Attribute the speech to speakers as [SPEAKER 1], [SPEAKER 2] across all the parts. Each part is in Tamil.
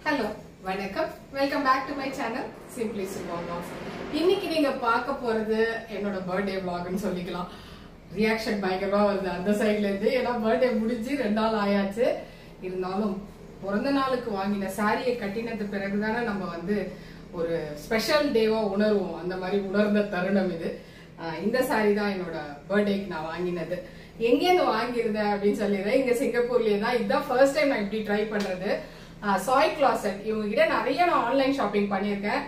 [SPEAKER 1] Hello, வணக்கம். Welcome back to my channel Simply Super Vlogs. இன்னைக்கு நீங்க பார்க்க போறது என்னோட பர்த்டே vlogனு சொல்லிக்கலாம். ரியாக்ஷன் பயங்கரமா வருது அந்த சைடுல இருந்து. ஏன்னா பர்த்டே முடிஞ்சு 2 நாள் ஆயாச்சு. இருந்தாலும் பிறந்த நாளுக்கு வாங்கின சாரியை கட்டினது பிறகுதானே நம்ம வந்து ஒரு ஸ்பெஷல் டேவா உணர்வோம். அந்த மாதிரி உணர்ந்த தருணம் இது. இந்த சாரி தான் என்னோட பர்த்டேக்கு நான் வாங்கினது. எங்கேருந்து வாங்கியிருந்தேன் அப்படின்னு சொல்லிடுறேன். இங்க சிங்கப்பூர்லயே தான். இதுதான் ஃபர்ஸ்ட் டைம் நான் இப்படி ட்ரை பண்றது. சாய் கிளாசட் இவங்க கிட்ட நிறைய நான் ஆன்லைன் ஷாப்பிங் பண்ணியிருக்கேன்.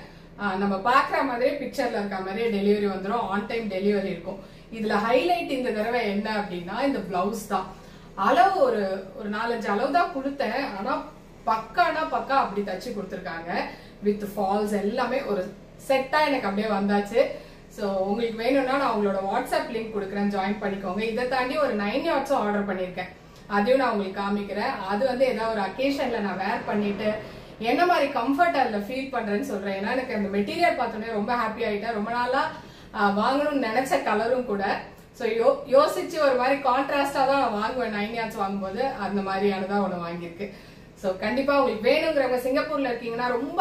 [SPEAKER 1] நம்ம பாக்குற மாதிரியே பிக்சர்ல இருக்க மாதிரியே டெலிவரி வந்துடும். ஆன் டைம் டெலிவரி இருக்கும். இதுல ஹைலைட் இந்த தடவை என்ன அப்படின்னா இந்த பிளவுஸ் தான். அளவு ஒரு 4-5 அளவு தான் கொடுத்தேன். ஆனா பக்கா அப்படி தச்சு கொடுத்துருக்காங்க. வித் ஃபால்ஸ் எல்லாமே ஒரு செட்டா எனக்கு அப்படியே வந்தாச்சு. ஸோ உங்களுக்கு வேணும்னா நான் உங்களோட வாட்ஸ்அப் லிங்க் கொடுக்குறேன், ஜாயின் பண்ணிக்கோங்க. இதை தாண்டி ஒரு 9 யார்ட்ஸும் ஆர்டர் பண்ணியிருக்கேன். அதையும் நான் உங்களுக்கு காமிக்கிறேன். அது வந்து ஏதாவது ஒரு அக்கேஷன்ல நான் வேர் பண்ணிட்டு என்ன மாதிரி கம்ஃபர்ட் அதுல ஃபீல் பண்றேன்னு சொல்றேன். ஏன்னா எனக்கு அந்த மெட்டீரியல் பார்த்தோன்னே ரொம்ப ஹாப்பி ஆயிட்டேன். ரொம்ப நாளா வாங்கணும்னு நினைச்ச கலரும் கூட. ஸோ யோசிச்சு ஒரு மாதிரி கான்ட்ராஸ்டா தான் நான் வாங்குவேன். 9 யார்ட்ஸ் வாங்கும்போது அந்த மாதிரியானதான் ஒன்று வாங்கியிருக்கு. ஸோ கண்டிப்பா உங்களுக்கு வேணுங்கிறவங்க சிங்கப்பூர்ல இருக்கீங்கன்னா ரொம்ப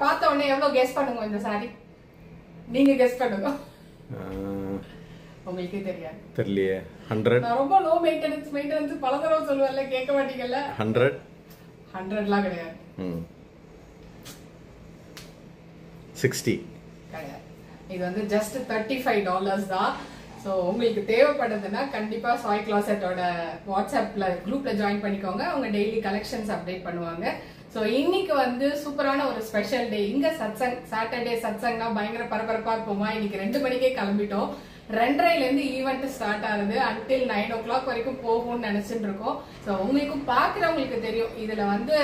[SPEAKER 1] பார்த்த உடனே எவ்வளவு கெஸ் பண்ணுங்க இந்த சாரி. நீங்க கெஸ் பண்ணுங்க. உங்களுக்கே தெரியாது.
[SPEAKER 2] தெரியலையே. 100.
[SPEAKER 1] நான் ரொம்ப லோ மெயின்டெனன்ஸ் பல தடவை சொல்லுவேன்ல, கேட்க மாட்டீங்கல்ல. 100லாம் கிடையாது.
[SPEAKER 2] 60
[SPEAKER 1] கிடையாது. இது வந்து ஜஸ்ட் $35 தான். ஸோ உங்களுக்கு தேவைப்படுதுன்னா கண்டிப்பா சாய் கிளாசட்டோட வாட்ஸ்அப்ல குரூப்ல ஜாயின் பண்ணிக்கோங்க. அவங்க டெய்லி கலெக்ஷன்ஸ் அப்டேட் பண்ணுவாங்க. ஸோ இன்னைக்கு வந்து சூப்பரான ஒரு ஸ்பெஷல் டே. இங்க சத்சங், சாட்டர்டே சத்சங்னா பயங்கர பரபரப்பா இருப்போமா. இன்னைக்கு 2 மணிக்கே கிளம்பிட்டோம். 2:30ல இருந்து ஈவெண்ட் ஸ்டார்ட் ஆகுது. அன்டில் 9 o'clock வரைக்கும் போகும்னு நினைச்சிட்டு இருக்கோம். ஸோ உங்களுக்கும் பாக்குறவங்களுக்கு தெரியும். இதுல வந்து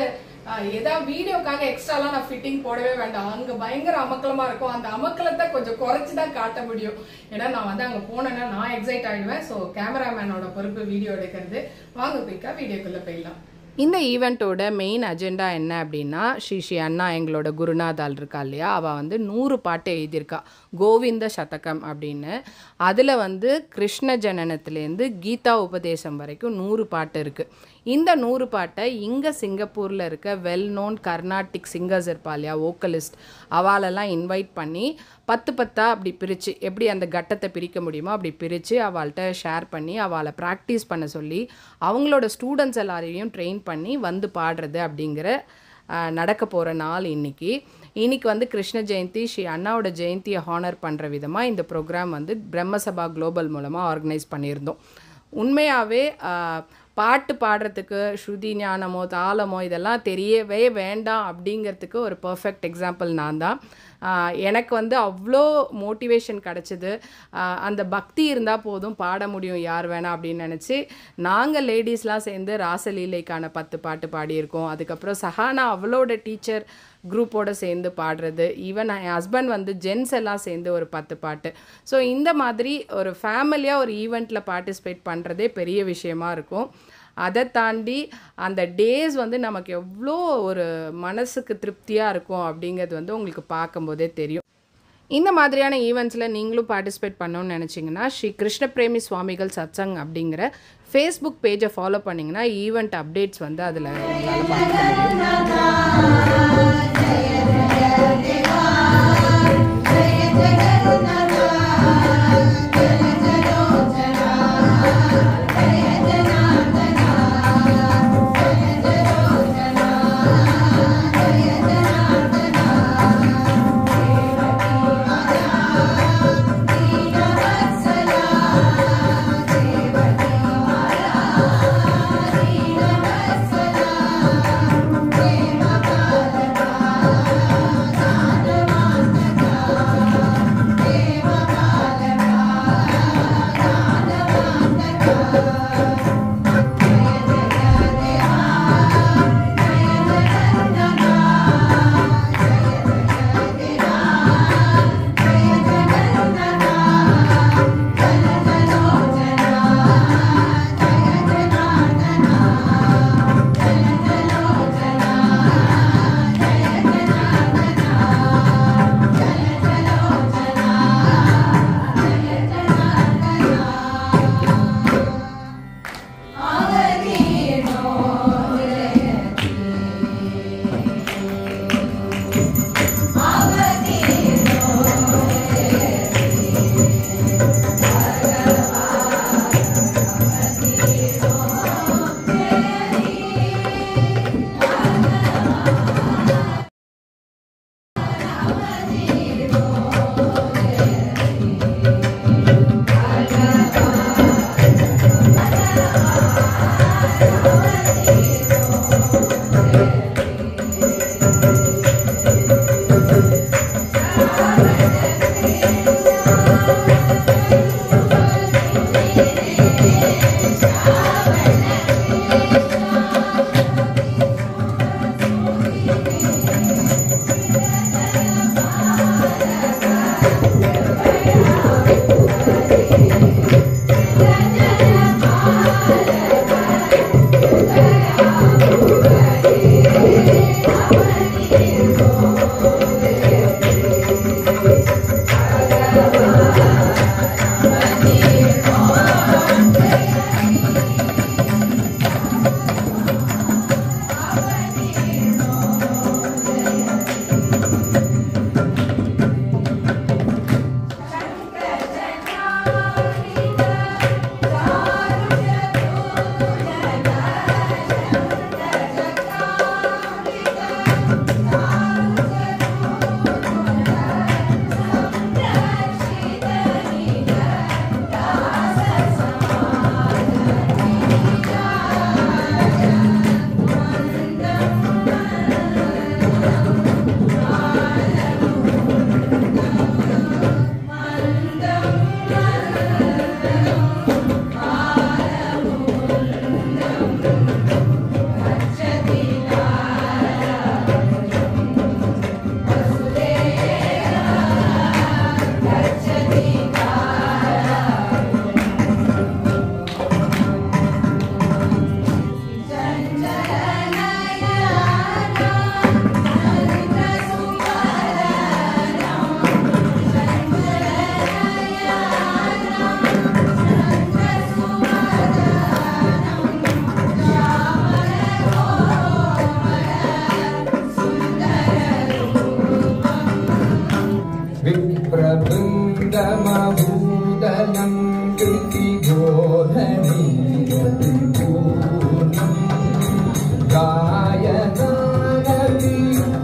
[SPEAKER 1] ஏதாவது வீடியோக்காக எக்ஸ்ட்ராலாம் நான் ஃபிட்டிங் போடவே வேண்டாம். அங்க பயங்கர அமக்கலமா இருக்கும். அந்த அமக்கலத்தை கொஞ்சம் குறைச்சுதான் காட்ட முடியும். ஏன்னா நான் வந்து அங்க போனேன்னா நான் எக்ஸைட் ஆயிடுவேன். ஸோ கேமராமேனோட பொறுப்பு வீடியோ எடுக்கிறது. வாங்க குயிக்கா வீடியோக்குள்ள போயிடலாம்.
[SPEAKER 3] இந்த ஈவெண்ட்டோட மெயின் அஜெண்டா என்ன அப்படின்னா, ஸ்ரீ அண்ணா எங்களோட குருநாதால் இருக்கா இல்லையா, அவள் வந்து 100 பாட்டு எழுதியிருக்கா, கோவிந்த சதகம் அப்படின்னு. அதில் வந்து கிருஷ்ண ஜனனத்துலேருந்து கீதா உபதேசம் வரைக்கும் 100 பாட்டு இருக்குது. இந்த 100 பாட்டை இங்கே சிங்கப்பூரில் இருக்க வெல் நோன் கர்நாடிக் சிங்கர்ஸ் இருப்பா இல்லையா, வோக்கலிஸ்ட், அவளெல்லாம் இன்வைட் பண்ணி 10 அப்படி பிரித்து, எப்படி அந்த கட்டத்தை பிரிக்க முடியுமோ அப்படி பிரித்து அவள்கிட்ட ஷேர் பண்ணி அவளை ப்ராக்டிஸ் பண்ண சொல்லி அவங்களோட ஸ்டூடெண்ட்ஸ் எல்லாரையும் ட்ரெயின் பண்ணி வந்து பாடுறது அப்படிங்கிற நடக்க போகிற நாள் இன்னைக்கு வந்து கிருஷ்ண ஜெயந்தி, ஸ்ரீ அண்ணாவோட ஜெயந்தியை ஹானர் பண்ணுற விதமாக இந்த ப்ரோக்ராம் வந்து பிரம்மசபா குளோபல் மூலமாக ஆர்கனைஸ் பண்ணியிருந்தோம். உண்மையாகவே பாட்டு பாடுறதுக்கு ஸ்ருதி ஞானமோ தாளமோ இதெல்லாம் தெரியவே வேண்டாம் அப்படிங்கிறதுக்கு ஒரு பர்ஃபெக்ட் எக்ஸாம்பிள் நான் தான். எனக்கு வந்து அவ்வளோ மோட்டிவேஷன் கிடச்சிது. அந்த பக்தி இருந்தால் போதும், பாட முடியும் யார் வேணாம் அப்படின்னு நினச்சி நாங்கள் லேடிஸ்லாம் சேர்ந்து ராசலீலைக்கான 10 பாட்டு பாடியிருக்கோம். அதுக்கப்புறம் சஹானா அவளோட டீச்சர் குரூப்போடு சேர்ந்து பாடுறது, ஈவன் என் ஹஸ்பண்ட் வந்து ஜென்ஸ் எல்லாம் சேர்ந்து ஒரு 10 பாட்டு. ஸோ இந்த மாதிரி ஒரு ஃபேமிலியாக ஒரு ஈவெண்ட்டில் பார்ட்டிசிபேட் பண்ணுறதே பெரிய விஷயமா இருக்கும். அதை தாண்டி அந்த டேஸ் வந்து நமக்கு எவ்வளோ ஒரு மனசுக்கு திருப்தியாக இருக்கும் அப்படிங்கிறது வந்து உங்களுக்கு பார்க்கும்போதே தெரியும். இந்த மாதிரியான ஈவெண்ட்ஸில் நீங்களும் பார்ட்டிசிபேட் பண்ணணும்னு நினச்சிங்கன்னா ஸ்ரீ கிருஷ்ண பிரேமி சுவாமிகள் சத்சங் அப்படிங்கிற ஃபேஸ்புக் பேஜை ஃபாலோ பண்ணிங்கன்னா ஈவெண்ட் அப்டேட்ஸ் வந்து அதில் உங்களால் பார்க்க முடியும்.
[SPEAKER 4] Yeah.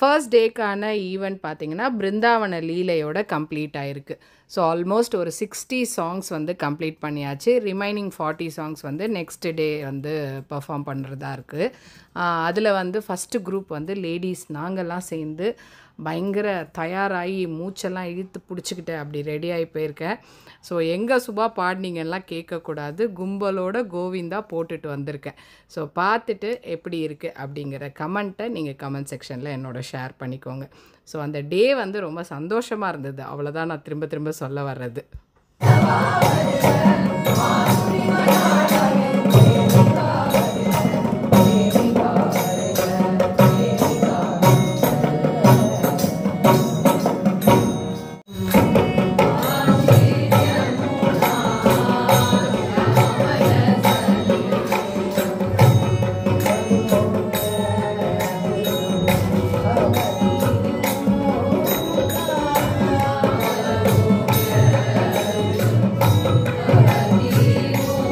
[SPEAKER 3] ஃபர்ஸ்ட் டேக்கான ஈவெண்ட் பார்த்திங்கன்னா பிருந்தாவன லீலையோட கம்ப்ளீட் ஆகிருக்கு. ஸோ ஆல்மோஸ்ட் ஒரு 60 சாங்ஸ் வந்து கம்ப்ளீட் பண்ணியாச்சு. ரிமைனிங் 40 சாங்ஸ் வந்து நெக்ஸ்ட் டே வந்து பர்ஃபார்ம் பண்ணுறதா இருக்குது. அதில் வந்து ஃபஸ்ட்டு குரூப் வந்து லேடிஸ் நாங்கள்லாம் சேர்ந்து பயங்கர தயாராகி மூச்செல்லாம் இழுத்து பிடிச்சிக்கிட்டு அப்படி ரெடியாகி போயிருக்கேன். ஸோ எங்கே சுபா பாடினீங்கலாம் கேட்கக்கூடாது, கும்பலோட கோவிந்தா போட்டுட்டு வந்திருக்கேன். ஸோ பார்த்துட்டு எப்படி இருக்குது அப்படிங்கிற கமெண்ட்டை நீங்கள் கமெண்ட் செக்ஷனில் என்னோட ஷேர் பண்ணிக்கோங்க. ஸோ அந்த டே வந்து ரொம்ப சந்தோஷமாக இருந்தது. அவ்வளோதான் நான் திரும்ப திரும்ப சொல்ல வர்றது.
[SPEAKER 5] Hare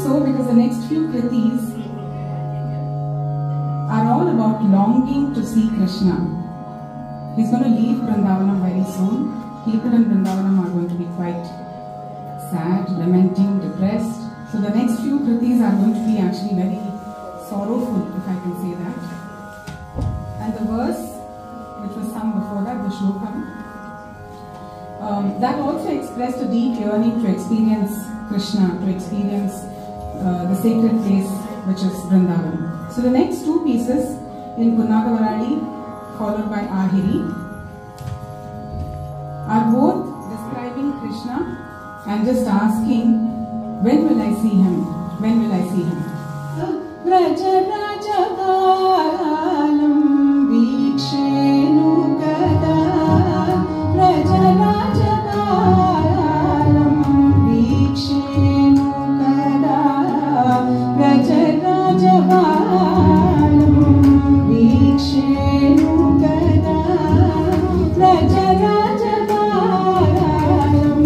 [SPEAKER 5] so because the next few kritis are all about longing to see Krishna. He's going to leave Vrindavanam very soon. People in Vrindavanam are going to be quite sad, lamenting, depressed. So the next few kritis are going to be actually very sorrowful, if I can say that. And the verse which was sung before that, the shlokam, that also expressed a deep yearning to experience Krishna, to experience the sacred place which is Vrindavan. So the next two pieces in Punagavarali followed by Ahiri are both describing Krishna and just asking, when will I see him? When will I see him? Raja Raja Balam Vikshenu Kada Raja Raja Balam Vikshenu Kada Raja Raja Balam Vikshenu Kada Raja Raja Balam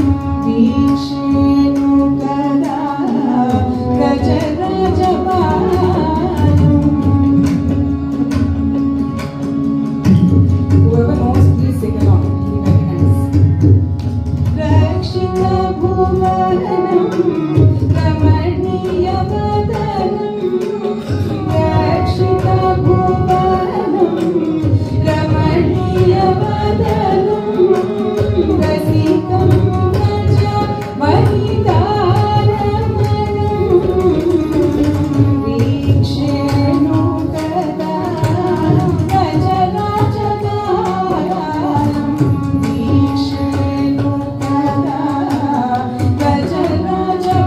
[SPEAKER 5] Vikshenu Kada Raja Raja Balam. Whoever knows, please sing along. It'll be very nice. Rakshita Bhuvanam Ramaniya Vadanam Rakshita Bhuvanam Ramaniya Vadanam Rasikam Raja Varidaranam Vikshenu Kada Raja Raja Balam Vikshenu Kada Raja Raja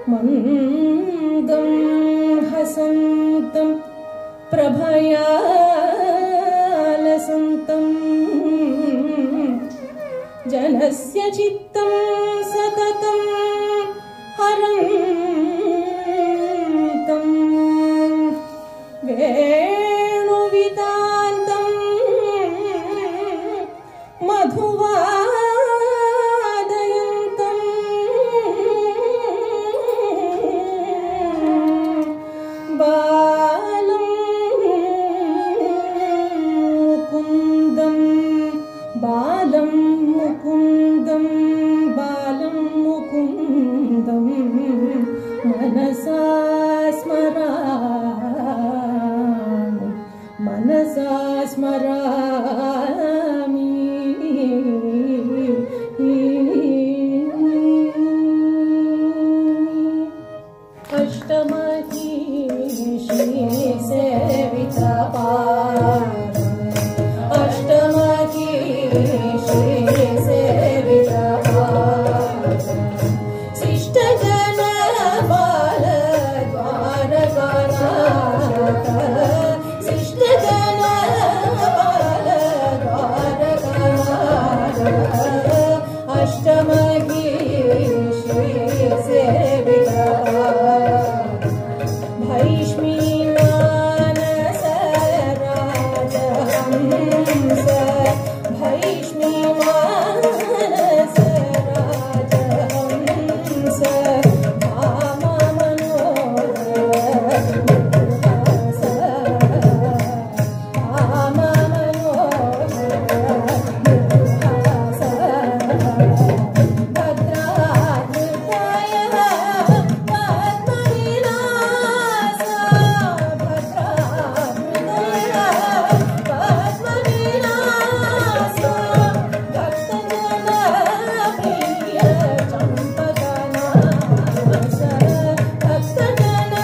[SPEAKER 6] मन्दं हसन्तं प्रभयालसन्तं जनस्य चित्तं सततं हरन्तं वेणुवितान्तं मधुवादयन्तं बालं मुकुन्दं बालं मुकुन्दं बालं मुकुन्दं मनसा स्मरामि मनसा स्मरामि अष्टमही श्रीसेविता अष्टमही श्रीसेविता शिष्टजन बाल द्वारकानाथ शिष्टजन बाल द्वारकानाथ अष्टमही श्रीसेविता भैष्मी मानस राजहंस भैष्मी मानस राजहंस भाम मनोहर मुखहास भाम मनोहर मुखहास भद्राद्रिताय पद्मविलास भद्राद्रिताय पद्मविलास भक्तजन प्रिय चम्पकनास भक्तजन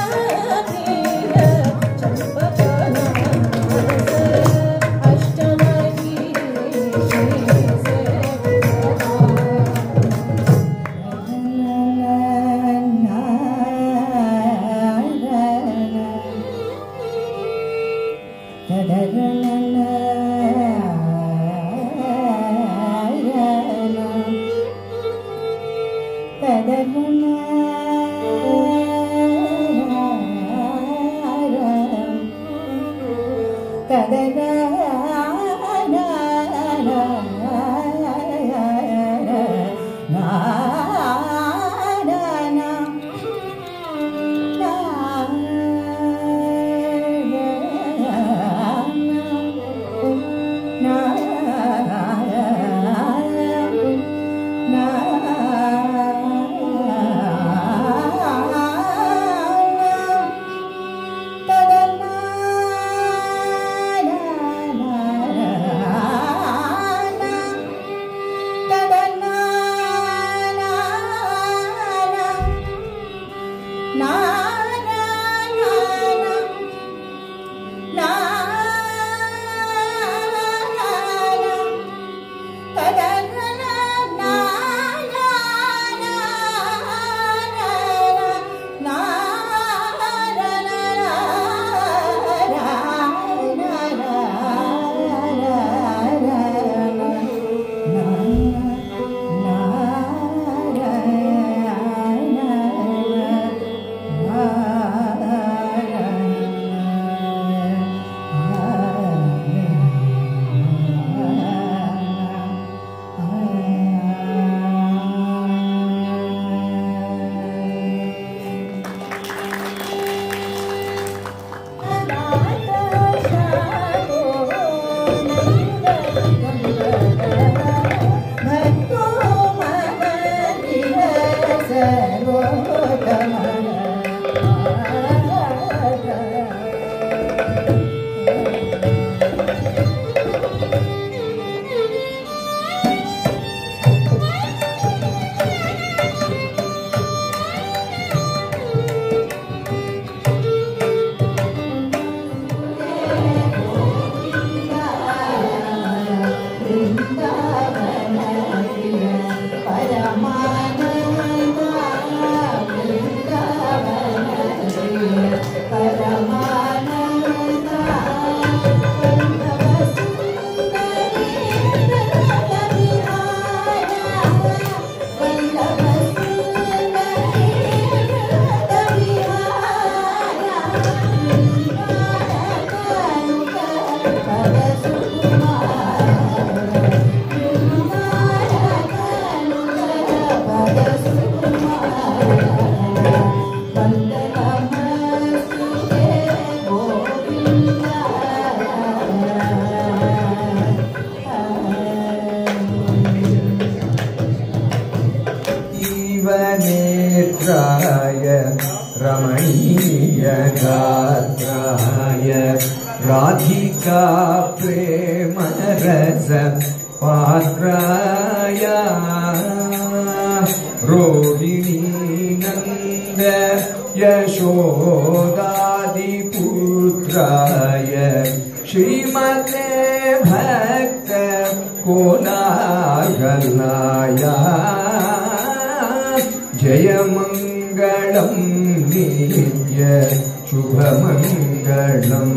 [SPEAKER 6] प्रिय चम्पकनास अष्टमही
[SPEAKER 4] पुत्राय रमणीय गात्राय राधिका प्रेम रस पात्राय रोहिणी नंद यशोदादिपुत्राय श्रीमते भक्त कोलाहलाय जय मंगलम नित्य शुभमंगलम।